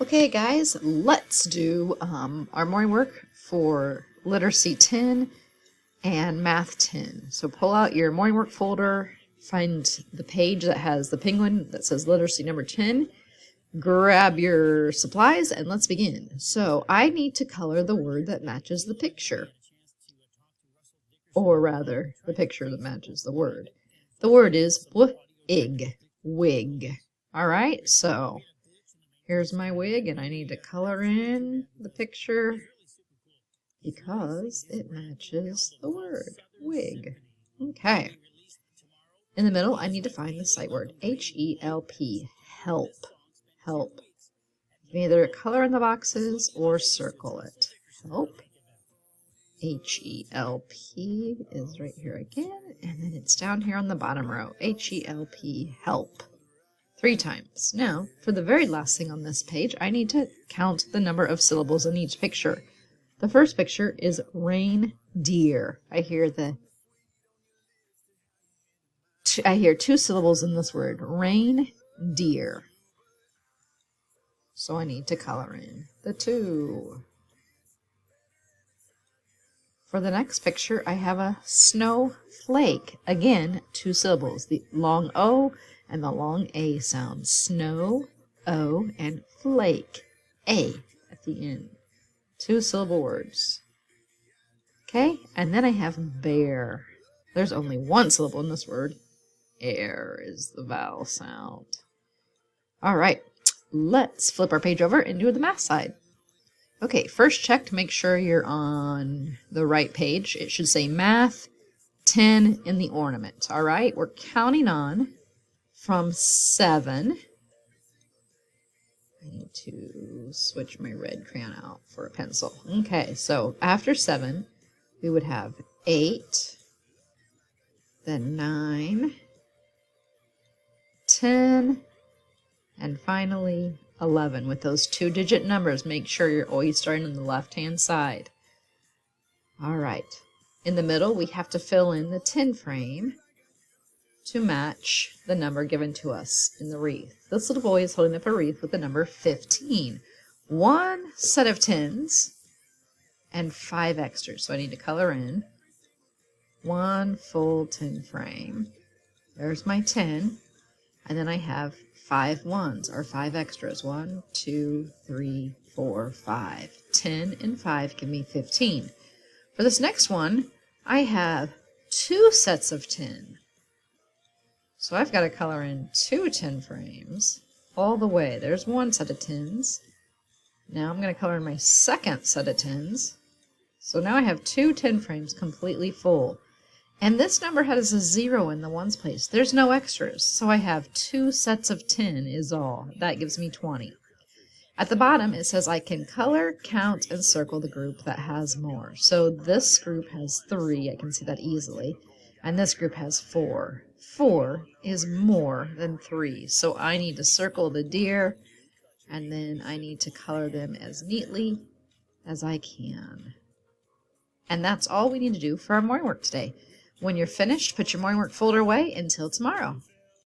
Okay guys, let's do our morning work for Literacy 10 and Math 10. So pull out your morning work folder, find the page that has the penguin that says Literacy number 10, grab your supplies, and let's begin. So I need to color the word that matches the picture. Or rather, the picture that matches the word. The word is wig. Wig. Alright, so here's my wig, and I need to color in the picture because it matches the word wig. Okay. In the middle, I need to find the sight word H-E-L-P. Help. Help. You can either color in the boxes or circle it. Help. H-E-L-P is right here again, and then it's down here on the bottom row. H-E-L-P. Help. 3 times. Now, for the very last thing on this page, I need to count the number of syllables in each picture. The first picture is reindeer. I hear 2 syllables in this word. Reindeer. So I need to color in the 2. For the next picture, I have a snowflake. Again, 2 syllables. The long O and the long A sound. Snow, O, and flake, A at the end. 2-syllable words. Okay, and then I have bear. There's only 1 syllable in this word. Air is the vowel sound. All right, let's flip our page over and do the math side. Okay, first check to make sure you're on the right page. It should say Math 10 in the ornament. All right, we're counting on from 7. I need to switch my red crayon out for a pencil. Okay, so after 7, we would have 8, then 9, 10, and finally 11. With those 2-digit numbers, make sure you're always starting on the left-hand side. All right. In the middle, we have to fill in the 10 frame to match the number given to us in the wreath. This little boy is holding up a wreath with the number 15. 1 set of 10s and 5 extras. So I need to color in 1 full 10 frame. There's my 10. And then I have 5 ones, or 5 extras. 1, 2, 3, 4, 5. 10 and 5 give me 15. For this next one, I have 2 sets of 10. So I've got to color in 2 10 frames all the way. There's 1 set of 10s. Now I'm going to color in my second set of 10s. So now I have 2 10 frames completely full. And this number has a 0 in the ones place. There's no extras. So I have 2 sets of 10 is all. That gives me 20. At the bottom, it says I can color, count, and circle the group that has more. So this group has 3. I can see that easily. And this group has 4. 4 is more than 3. So I need to circle the deer, and then I need to color them as neatly as I can. And that's all we need to do for our morning work today. When you're finished, put your morning work folder away until tomorrow.